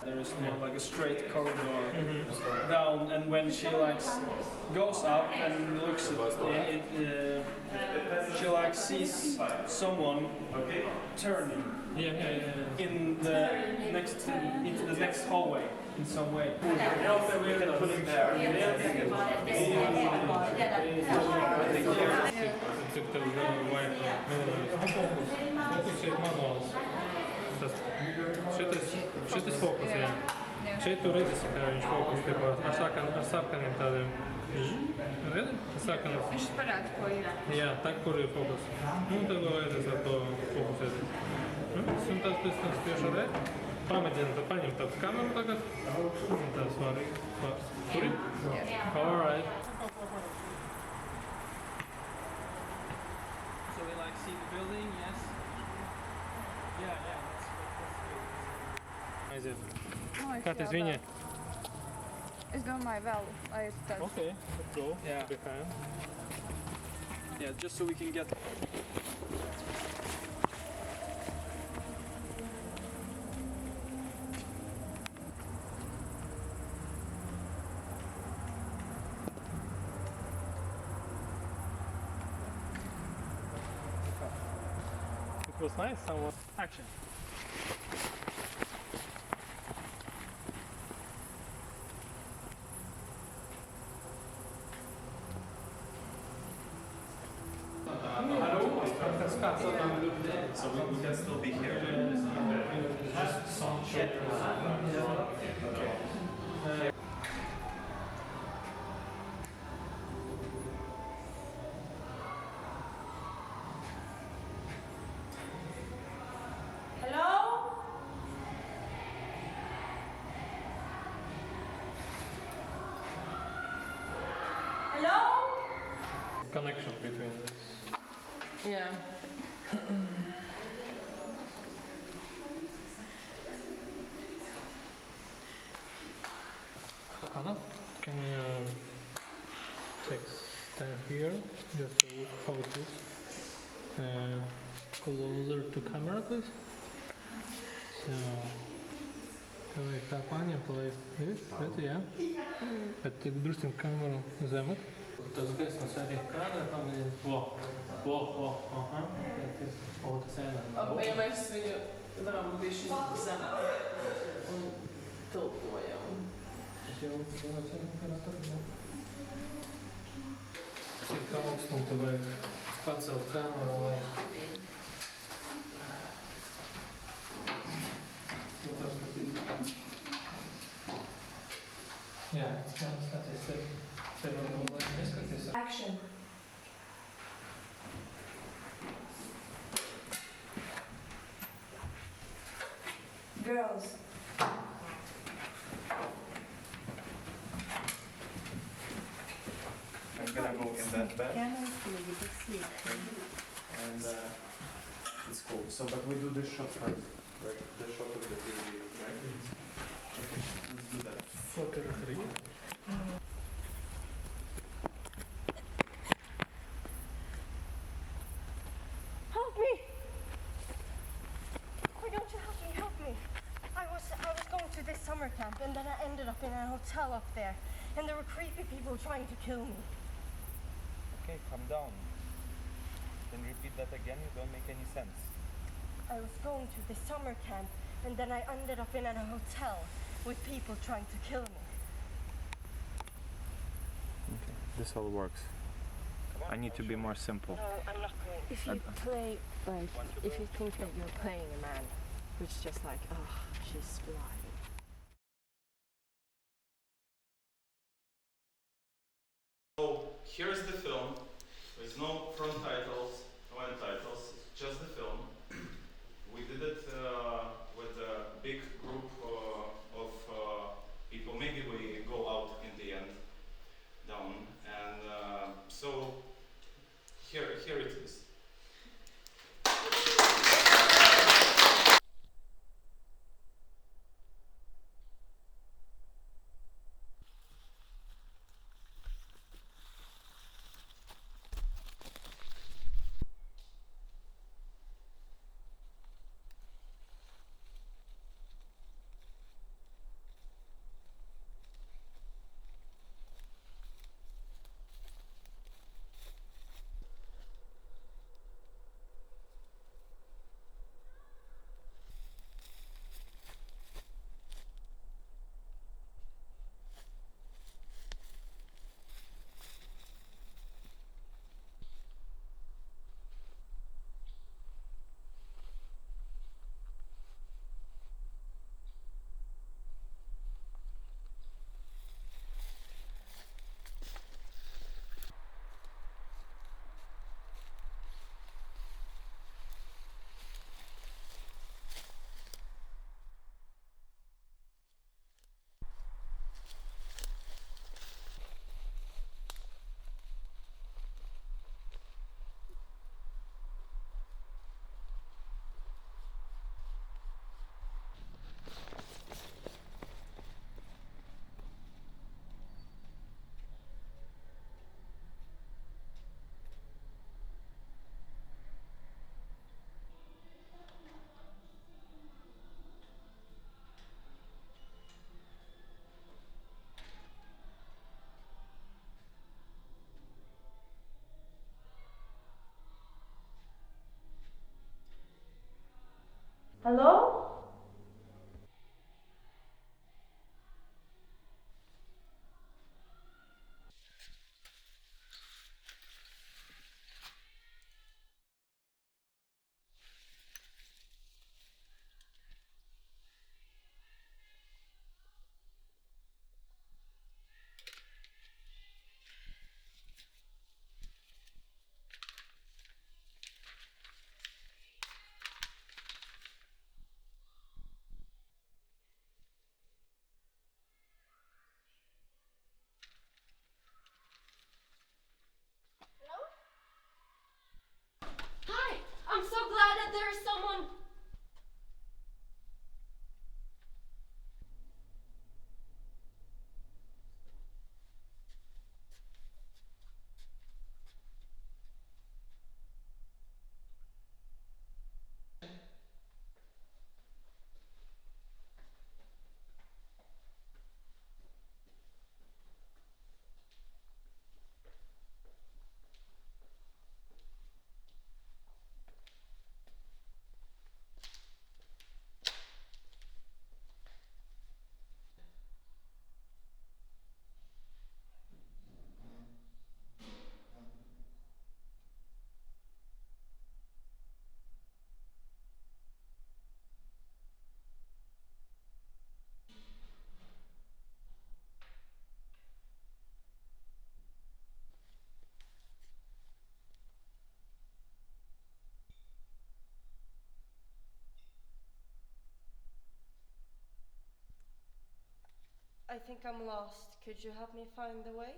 There is not like a straight corridor down, and when she like goes up and looks at it, she like sees someone turning into the next hallway in some way. We can put it there. Šis fokus, jā. Šeit tu redzēsi, kā viņš fokus tiek ar sarkaniem tādiem. Redzi? Sarkaniem. Viņš parāda, ko ir. Jā, tā, kur ir fokus. Un tad vēl redzēs ar to fokusēties. Un tad pēc tam tieši ar pamēģini tad paņemt tādu kameru tagad. Un tad svar. Tur ir? All right. So we like see the building, yes. Yeah. Aiziet. Kā tas viņa? Es domāju vēl, lai es tāds... Okay, let's go. Yeah. Behind. Yeah, just so we can get... It was nice, someone. Action. So we can still be here. Hello? Hello? Connection between this. Yeah. Anna, can you take stand here just to look how it looks? Closer to camera, please. So, paliek tā paņem, redzi, jā? Bet tik drusciņ kameru zemāk. Tas gaismas arī kādā pamanīt. Aha. O, tas ēnā. Ja mēs viņu varam bišķi zemāk un tilpojam. Cik augstu tu vajag pacelt kameru, lai... Jā, skaties tev varbūt, lai neskaties. Action. Girls. I'm gonna go in that bed. Can I see the sleep? And it's cool. So, but we do this shot first, right? The shot of the TV, right? Okay, let's do that. Fotografie. Help me! Why don't you help me? Help me! I was going to this summer camp and then I ended up in a hotel up there and there were creepy people trying to kill me. Okay, calm down. Then repeat that again, you don't make any sense. I was going to this summer camp and then I ended up in a hotel with people trying to kill me. Okay, this all works. I need to be more simple. No, I'm not going. If you play, like, if you think that you're playing a man who's just like, oh, she's blind. So here's the film. There's no front titles, no end titles. It's just the film. We did it with a big group of people. Maybe we go out in the end, down, and so here it is. Hello? think I'm lost. Could you help me find the way?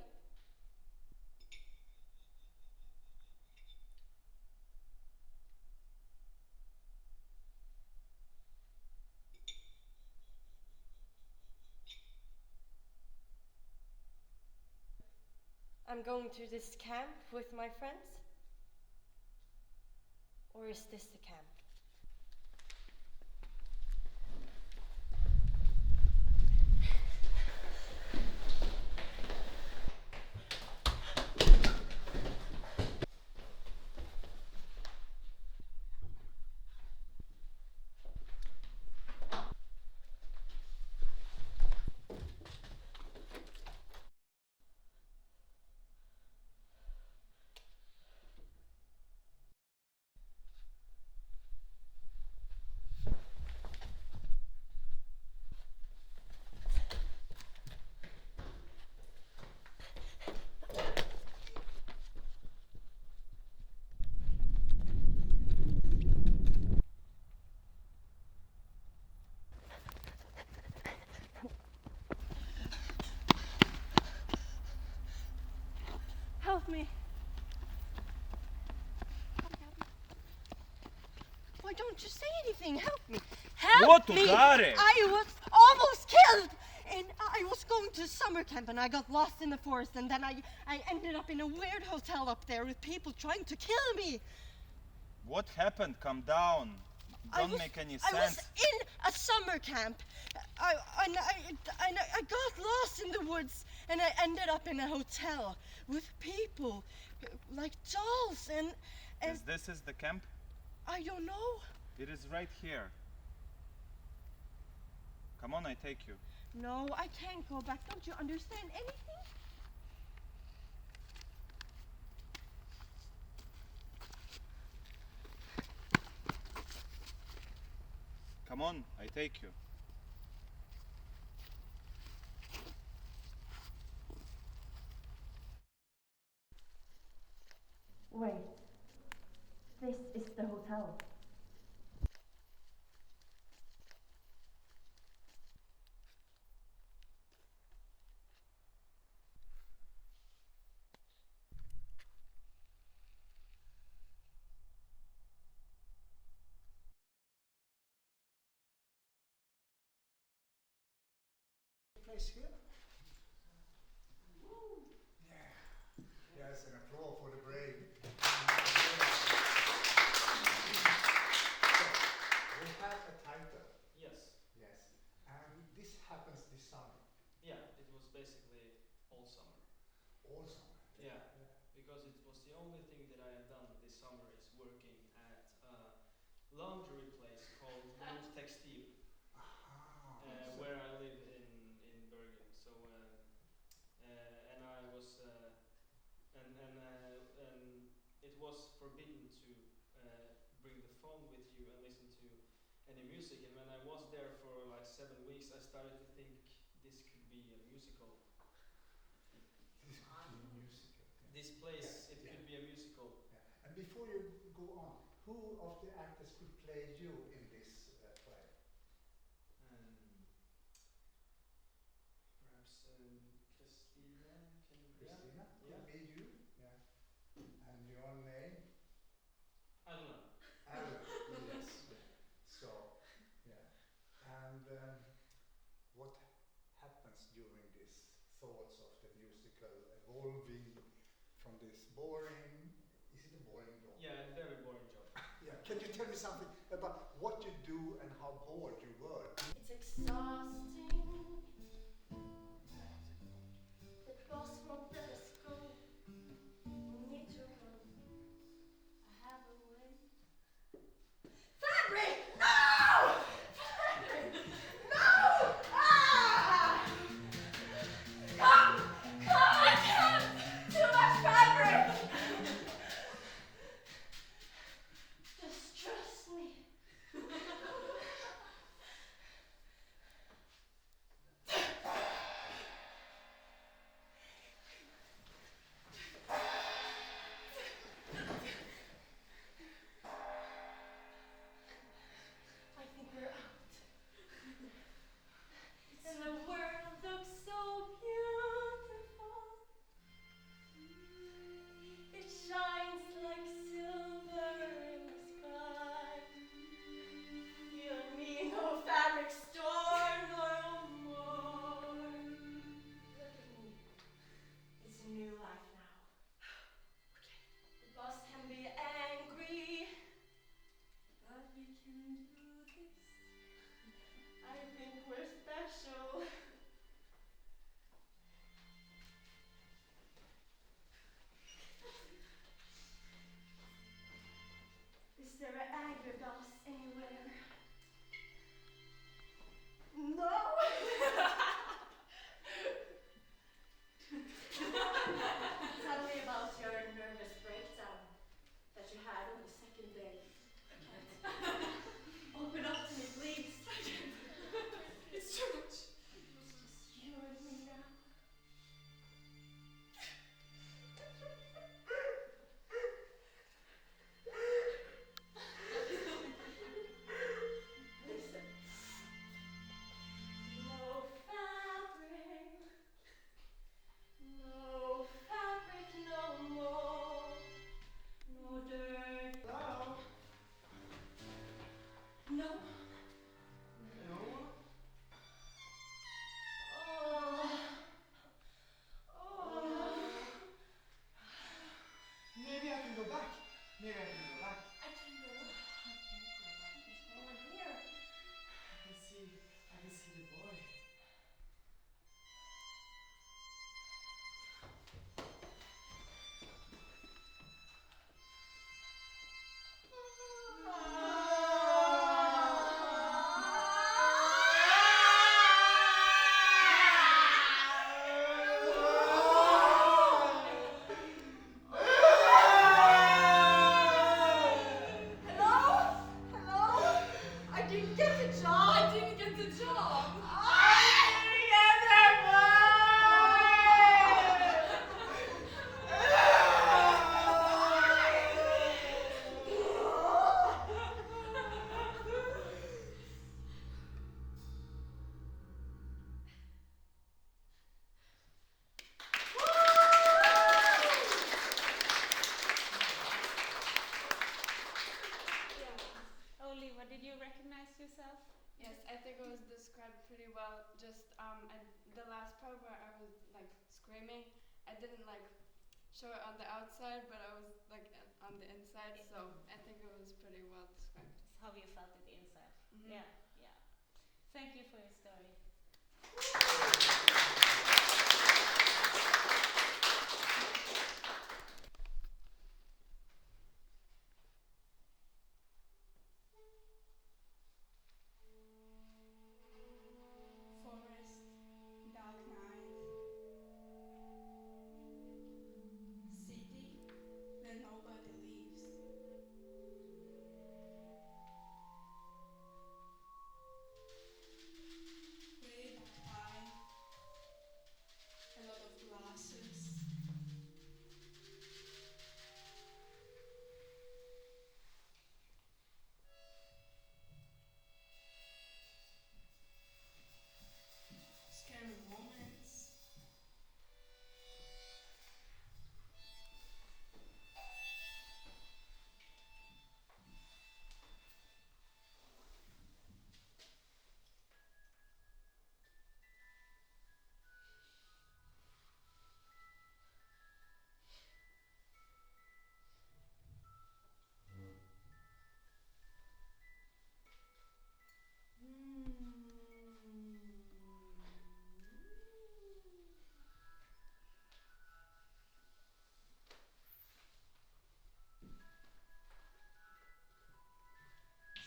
I'm going to this camp with my friends? Or is this the camp? Help me. Why don't you say anything? Help me. Help me. I was almost killed. And I was going to summer camp and I got lost in the forest and then I ended up in a weird hotel up there with people trying to kill me. What happened? Calm down. Don't make any sense. I was in a summer camp. I got lost in the woods and I ended up in a hotel with people like dolls and This is the camp? I don't know. It is right here. Come on, I take you. No, I can't go back. Don't you understand anything? Come on, I take you. Wait. This is the hotel. Place here. Yeah. Yes, an applause for the brave. We have a title. Yes. Yes. And this happens this summer. Yeah, it was basically all summer. All summer. Yeah, because it was the only thing that I have done this summer is working at a laundry place called Nordplus Horizontal, where I live in Bergen. So and I was and it was forbidden to bring the phone with you and listen to any music. And when I was there for like 7 weeks, I started to think this could be a musical. This could be a musical. Yeah. This place, it could be a musical. Yeah. And before you go on, who of the actors could play you in this play? Perhaps Christina can. Christina could Yeah. be you. Yeah. And your name? Alan. Alan. Yes. So, yeah. And what happens during these thoughts of the musical evolving from this boring? Is it a boring job? Yeah, a very boring job. Yeah. Can you tell me something about what you do and how bored you were? It's exhausting. The cross won't let us go. We need to run. I have a way. Fabric! No! Fabric! No! Ah! Come! I can't! Too much fabric! Just trust me. Here I can go back. I can go. I can't go back. There's no one here. I can see the boy. Oliva, did you recognize yourself? Yes, I think it was described pretty well. Just and the last part where I was like screaming, I didn't like show it on the outside, but I was like on the inside. So I think it was pretty well described. It's how you felt it inside. Yeah, yeah. Thank you for your story. Forest, dark night, city where nobody lives. Way back high, a lot of glasses. Scary moments.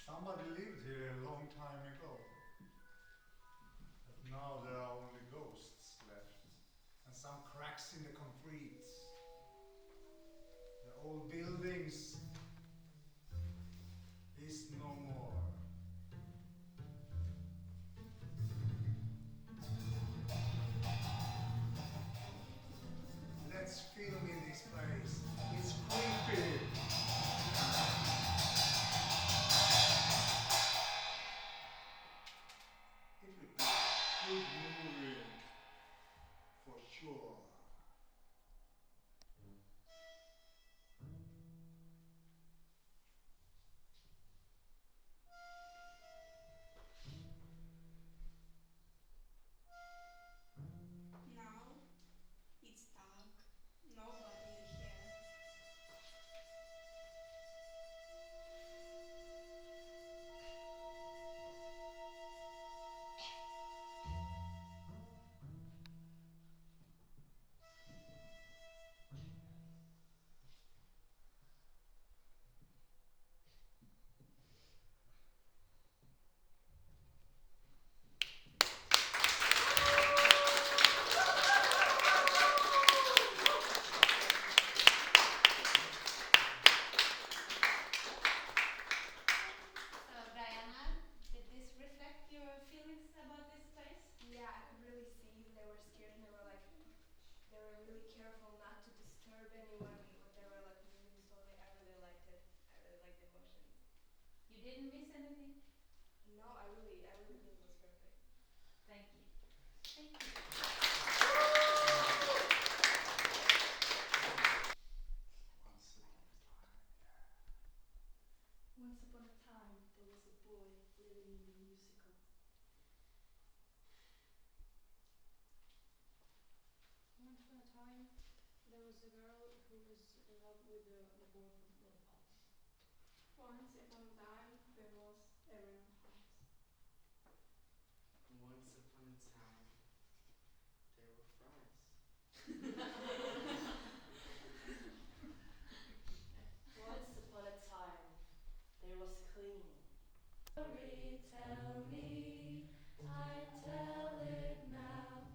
Somebody lived here a long time ago. But now there are only ghosts left. And some cracks in the concrete. The old buildings is no more. Let's film in this place. It's creepy. It would be a good movie, for sure. Now it's dark, nobody here. So Diana, did this reflect your feelings about this place? Yeah, I could really see they were scared and they were really careful not to disturb anyone when they were like moving slowly. I really liked it. I really liked the emotions. You didn't miss anything? No, I really think it was perfect. Thank you. Thank you. Once upon a time, there was a boy living in the musical. Once upon a time, there was a girl who was in love with the boy from Nordplus. Once upon a time, there was everyone house. Once upon a time, there were fries. Once upon a time, there was clean. Story, tell me, I tell it now.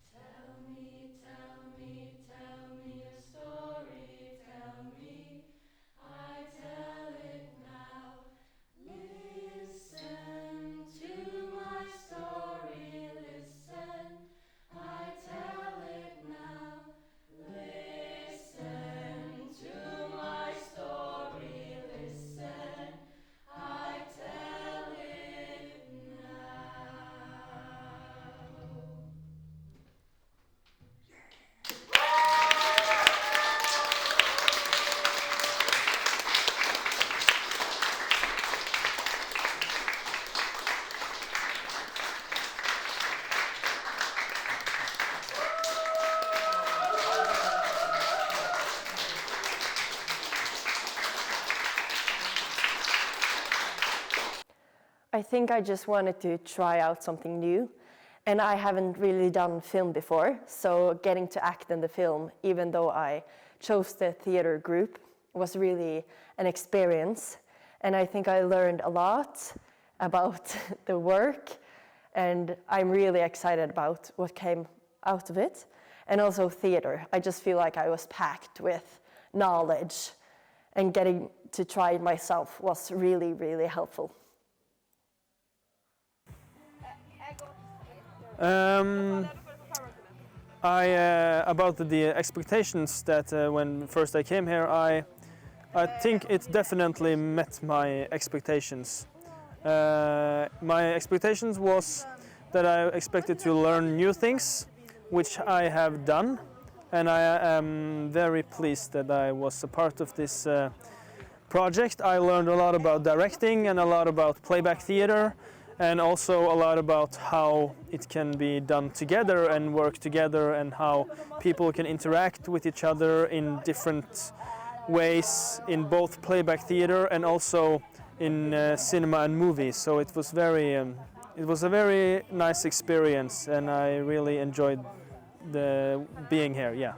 Tell me, tell me, tell me a story, tell me, I tell it now. Listen to my story, listen, I tell it now. Listen to my story, listen, I tell it now. I think I just wanted to try out something new, and I haven't really done film before, so getting to act in the film, even though I chose the theater group, was really an experience, and I think I learned a lot about the work, and I'm really excited about what came out of it, and also theater. I just feel like I was packed with knowledge, and getting to try it myself was really, really helpful. About the expectations that when first I came here, I think it definitely met my expectations. My expectations was that I expected to learn new things, which I have done, and I am very pleased that I was a part of this project. I learned a lot about directing and a lot about playback theater, and also a lot about how it can be done together and work together, and how people can interact with each other in different ways in both playback theater and also in cinema and movies. So it was a very nice experience, and I really enjoyed being here. Yeah.